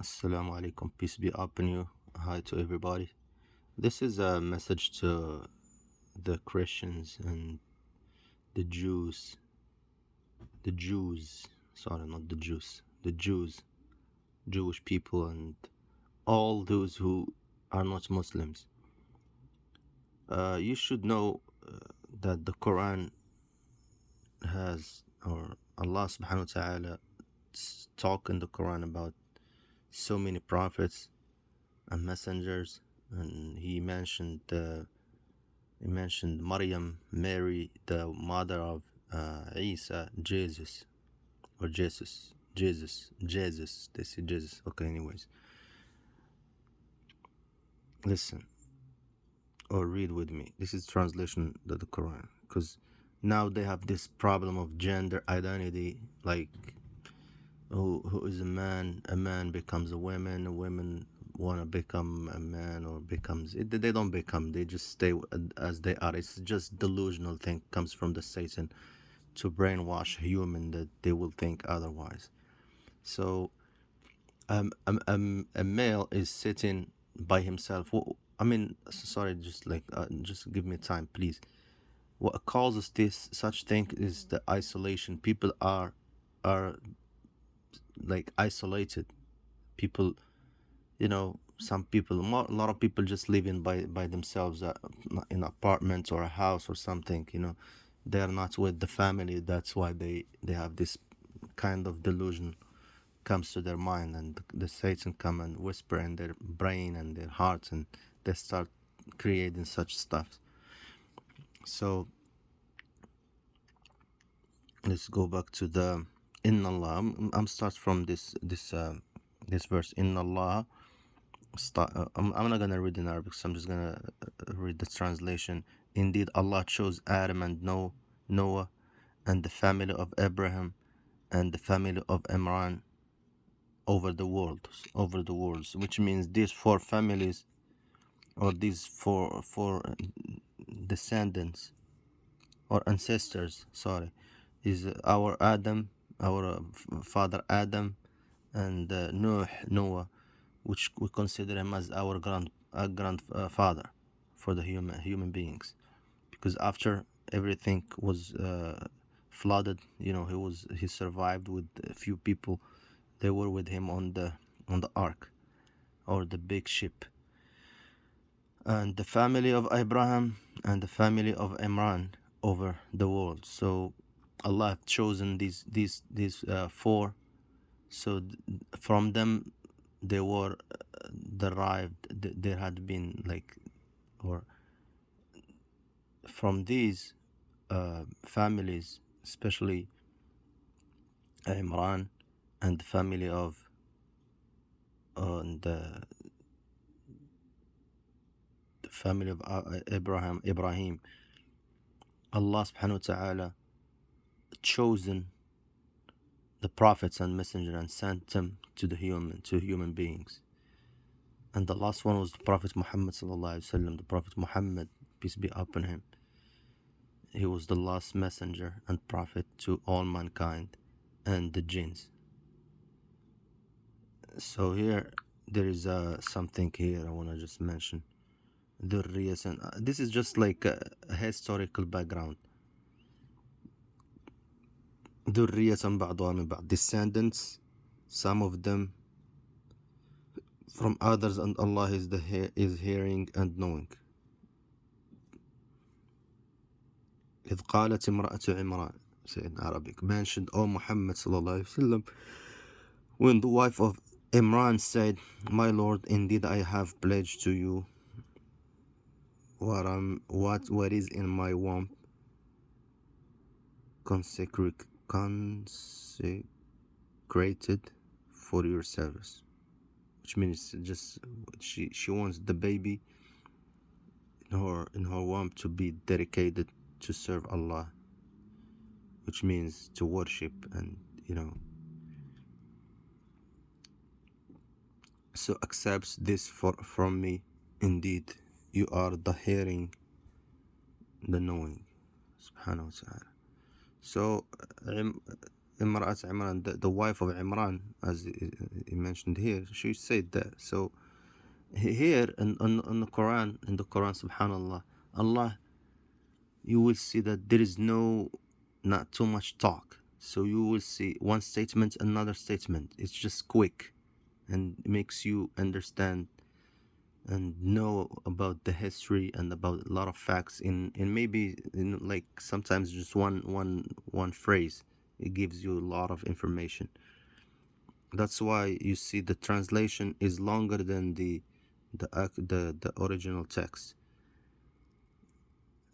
Assalamu alaikum, peace be upon you. Hi to everybody. This is a message to the Christians and the Jews. The Jews, sorry, not the Jews. The Jews, Jewish people, and all those who are not Muslims. You should know that the Quran has, or Allah subhanahu wa ta'ala talk in the Quran about so many prophets and messengers, and he mentioned Maryam, Mary, the mother of Isa, Jesus, or Jesus. They say Jesus. Okay, anyways, listen or read with me. This is translation of the Quran, because now they have this problem of gender identity, like who is a man? A man becomes a woman. A woman want to become a man, or they don't become, they just stay as they are. It's just delusional thing, comes from the Satan to brainwash human that they will think otherwise. So a male is sitting by himself. I mean, sorry, just give me time, please. What causes this such thing is the isolation. People are like isolated. People, some people, a lot of people just living by themselves, in an apartment or a house or something. They are not with the family. That's why they have this kind of delusion comes to their mind, and the Satan come and whisper in their brain and their hearts, and they start creating such stuff. So let's go back to the Inna Allah. I'm start from this verse. Inna Allah. I'm not gonna read in Arabic, so I'm just gonna read the translation. Indeed, Allah chose Adam and Noah, and the family of Abraham, and the family of Imran over the worlds, which means these four families, or these four descendants or ancestors, sorry, is our Adam, our father Adam, and Noah, which we consider him as our grandfather for the human beings, because after everything was flooded, he survived with a few people. They were with him on the ark, or the big ship. And the family of Abraham and the family of Imran over the world. So Allah have chosen these four. So from them they were derived. There had been or from these families, especially Imran and the family of the family of Ibrahim, Allah subhanahu wa ta'ala chosen the prophets and messengers and sent them to human beings. And the last one was the Prophet Muhammad sallallahu alaihi wasallam. The Prophet Muhammad, peace be upon him, he was the last messenger and prophet to all mankind and the jinns. So here there is something here I want to just mention. Dhurriyas, and this is just like a historical background. ذرية بعضها من بعض, descendants, some of them from others, and Allah is hearing and knowing. إذ قالت امرأة عمران, say in Arabic, mentioned, O Muhammad sallallahu alaihi wasallam, when the wife of Imran said, my Lord, indeed I have pledged to you what is in my womb, consecrated for your service. Which means just she wants the baby in her womb to be dedicated to serve Allah, which means to worship, and so accepts this from me. Indeed, you are the hearing, the knowing, subhanahu wa ta'ala. So Imra'at Imran, the wife of Imran, as he mentioned here, she said that. So here in the Quran, subhanallah, Allah, you will see that there is not too much talk. So you will see one statement, another statement. It's just quick and makes you understand and know about the history and about a lot of facts in maybe in like sometimes just one phrase. It gives you a lot of information. That's why you see the translation is longer than the original text.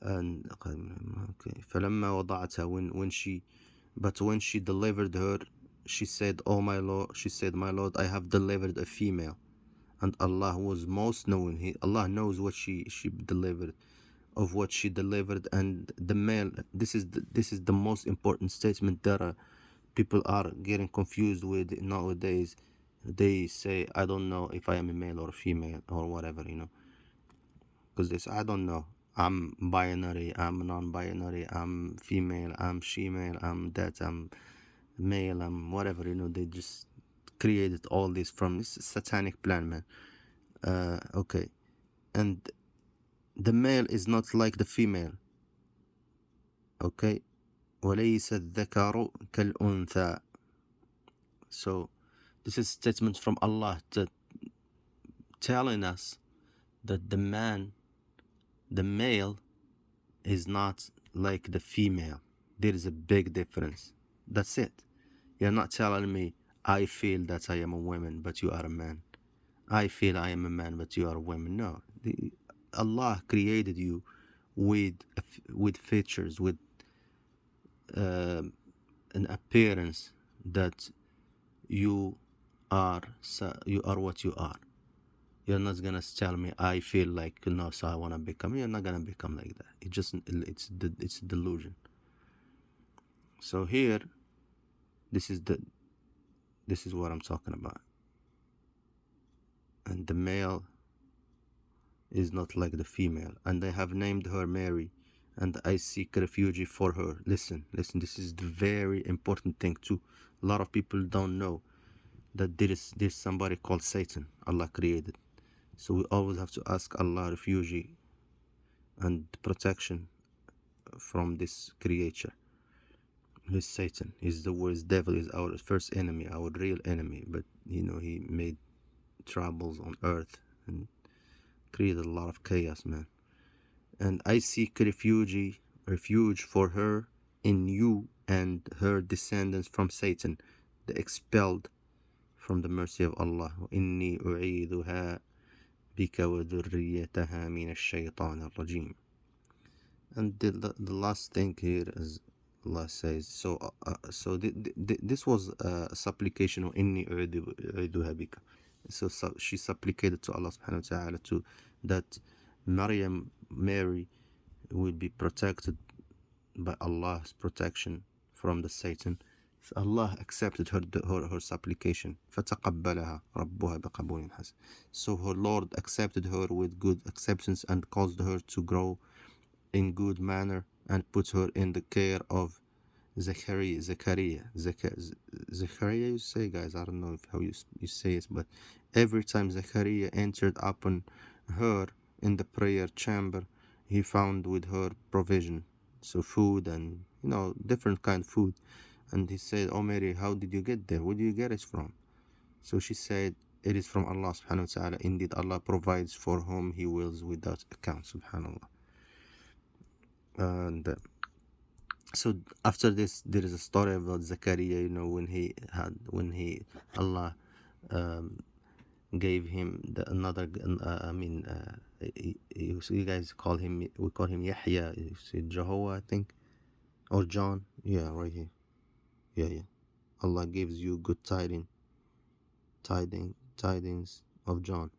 And okay, فلما وضعتها, when she delivered her, she said, "Oh my Lord," she said, "My Lord, I have delivered a female." And Allah was most knowing. Allah knows what she delivered, of what she delivered, and the male. This is the most important statement that people are getting confused with nowadays. They say, "I don't know if I am a male or a female or whatever," because they say, "I don't know. I'm binary. I'm non-binary. I'm female. I'm she-male. I'm that. I'm male. I'm whatever." They just created all this from this satanic plan, man. Okay, and the male is not like the female. Okay, وليس الذكر كالأنثى. So this is statement from Allah telling us that the male is not like the female. There is a big difference. That's it. You're not telling me I feel that I am a woman but you are a man. I feel I am a man but you are a woman. No. Allah created you with features, with uh, an appearance that you you are what you are. You're not gonna tell me I feel like no, so I wanna become. You're not gonna become like that. It's delusion. So here, this is what I'm talking about. And the male is not like the female. And I have named her Mary, and I seek refuge for her. Listen. This is the very important thing too. A lot of people don't know that there's somebody called Satan. Allah created. So we always have to ask Allah refuge and protection from this creature. Who's Satan? He's the worst. Devil is our first enemy, our real enemy. But he made troubles on earth and created a lot of chaos, man. And I seek refuge for her in you and her descendants from Satan, the expelled from the mercy of Allah. إني أعيذها بك وذريتها من الشيطان الرجيم. And the last thing here is Allah says, so this was a supplication of inni u'iduha bika. So she supplicated to Allah subhanahu wa ta'ala that Mary will be protected by Allah's protection from the Satan. So Allah accepted her supplication. فَتَقَبَّلَهَا رَبُّهَا بِقَبُولٍ حَسَنٍ. So her Lord accepted her with good acceptance and caused her to grow in good manner and put her in the care of Zechariah, you say, guys, I don't know how you say it, but every time Zechariah entered upon her in the prayer chamber, he found with her provision, so food and different kind of food. And he said, "Oh Mary, how did you get there? Where do you get it from?" So she said, "It is from Allah subhanahu wa ta'ala. Indeed, Allah provides for whom He wills without account." Subhanallah. And so after this, there is a story about Zachariah. When Allah gave him another. You guys call him. We call him Yahya. You see Jehovah, I think, or John. Yeah, right here. Yeah. Allah gives you good tidings of John,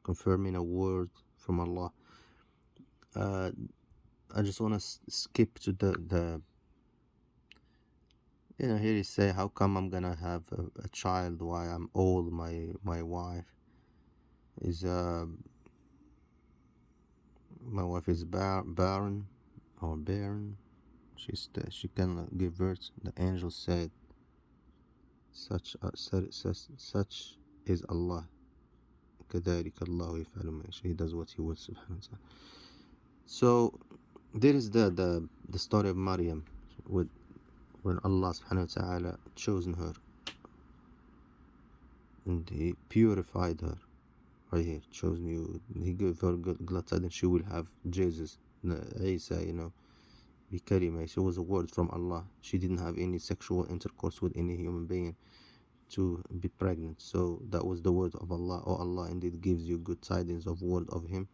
confirming a word from Allah. I just want to skip to the here you say, how come I'm gonna have a child while I'm old? My wife is barren or barren. She cannot give birth. The angel said such is Allah. كذلك الله يفعل ما يشاء. He does what he wills, subhanahu wa ta'ala. So there is the story of Maryam, with when Allah subhanahu wa ta'ala chosen her and he purified her. Right here, chosen you. He gave her glad tidings she will have Jesus, Isa, بكلمة. She was a word from Allah. She didn't have any sexual intercourse with any human being to be pregnant. So that was the word of Allah. Oh, Allah indeed gives you good tidings of word of him,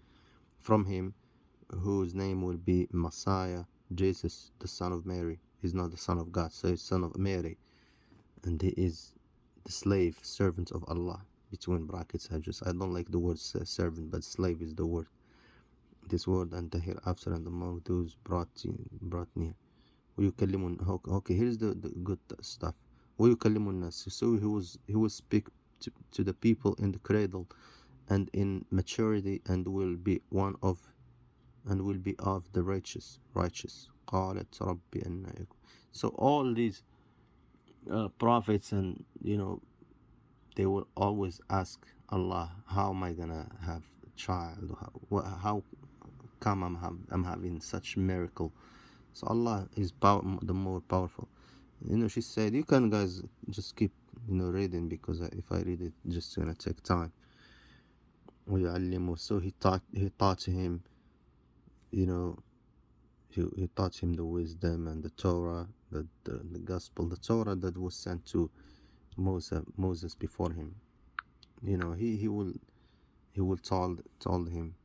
from him, whose name will be Messiah, Jesus, the son of Mary. He's not the son of God, so he's son of Mary. And he is the slave, servant of Allah. Between brackets, I don't like the word servant, but slave is the word. This word and the hereafter and among those brought near. ويكلم. Okay, here's the good stuff. ويكلم الناس. So he will speak to the people in the cradle and in maturity, and will be of the righteous. قالت ربي أنى يكون. So all these prophets, and they will always ask Allah, how am I gonna have a child? How come I'm having such miracle? So Allah is the more powerful. She said, you can guys just keep reading, because if I read it, just gonna take time. So he taught him, he taught him the wisdom and the Torah, the gospel, the Torah that was sent to Moses before him. He will told him.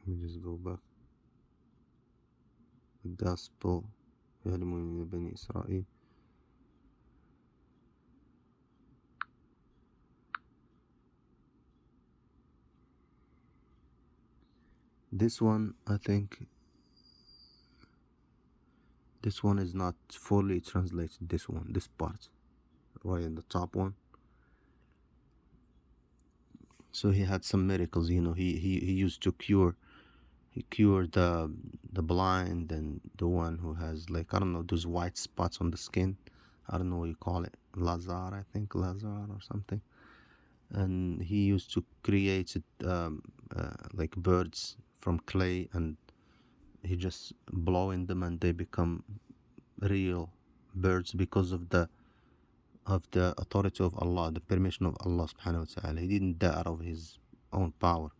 Let me just go back. The gospel. بني إسرائيل. This one, I think, this one is not fully translated. This part, right in the top one. So he had some miracles. He used to cure. He cured the blind, and the one who has, like, I don't know, those white spots on the skin. I don't know what you call it. Lazar, I think, Lazar or something. And he used to create like birds from clay, and he just blowing them, and they become real birds because of the authority of Allah, the permission of Allah subhanahu wa ta'ala. He didn't die out of his own power,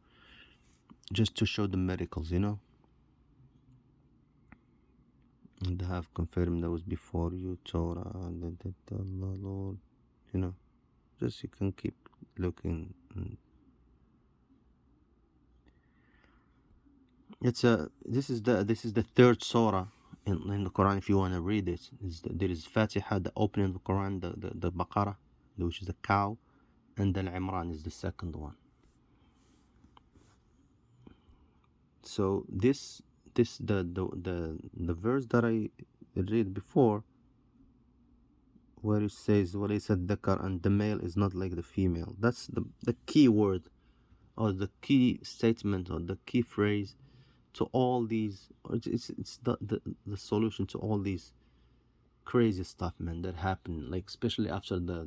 just to show the miracles, And they have confirmed those before you, Torah, and Allah, Lord, just you can keep looking. This is the third surah in the Quran. If you want to read it, there is Fatiha, the opening of the Quran, the Baqarah, which is the cow, and then Imran is the second one. So this the verse that I read before, where it says وَلَيْسَ الذَّكَرُ, and the male is not like the female. That's the key word, or the key statement, or the key phrase to all these. It's the solution to all these crazy stuff, man, that happened, like especially after the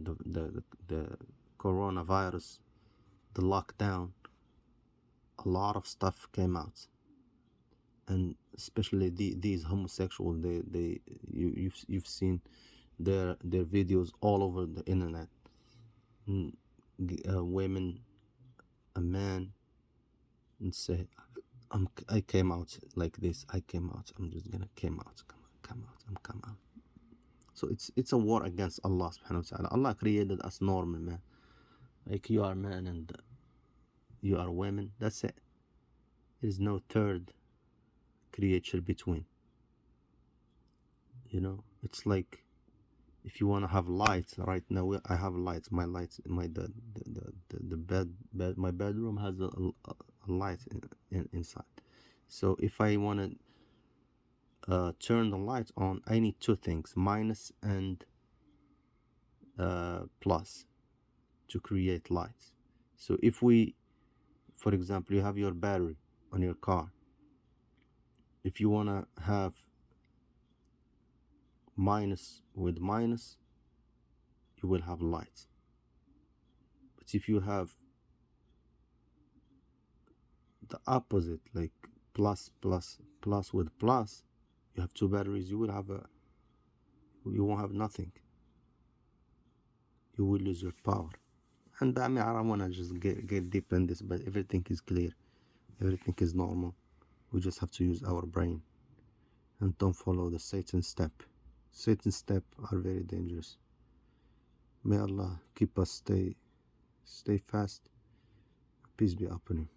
coronavirus, the lockdown. A lot of stuff came out, and especially these homosexuals. You've seen their videos all over the internet. Women, a man, and say, I came out like this. I came out. I'm just gonna come out. I'm come out. So it's a war against Allah subhanahu wa ta'ala. Allah created us normal, man. Like, you are man and you are women. That's it. There's no third creature between. It's like, if you want to have lights right now, I have lights. My lights, the bed, my bedroom has a light inside. So if I want to turn the light on, I need two things: minus and plus, to create lights. So if for example, you have your battery on your car. If you want to have minus with minus, you will have light. But if you have the opposite, like plus plus plus with plus, you have two batteries, you won't have nothing. You will lose your power. And I mean, I don't want to just get deep in this, but everything is clear, everything is normal. We just have to use our brain and don't follow the Satan step. Satan step are very dangerous. May Allah keep us stay fast. Peace be upon him.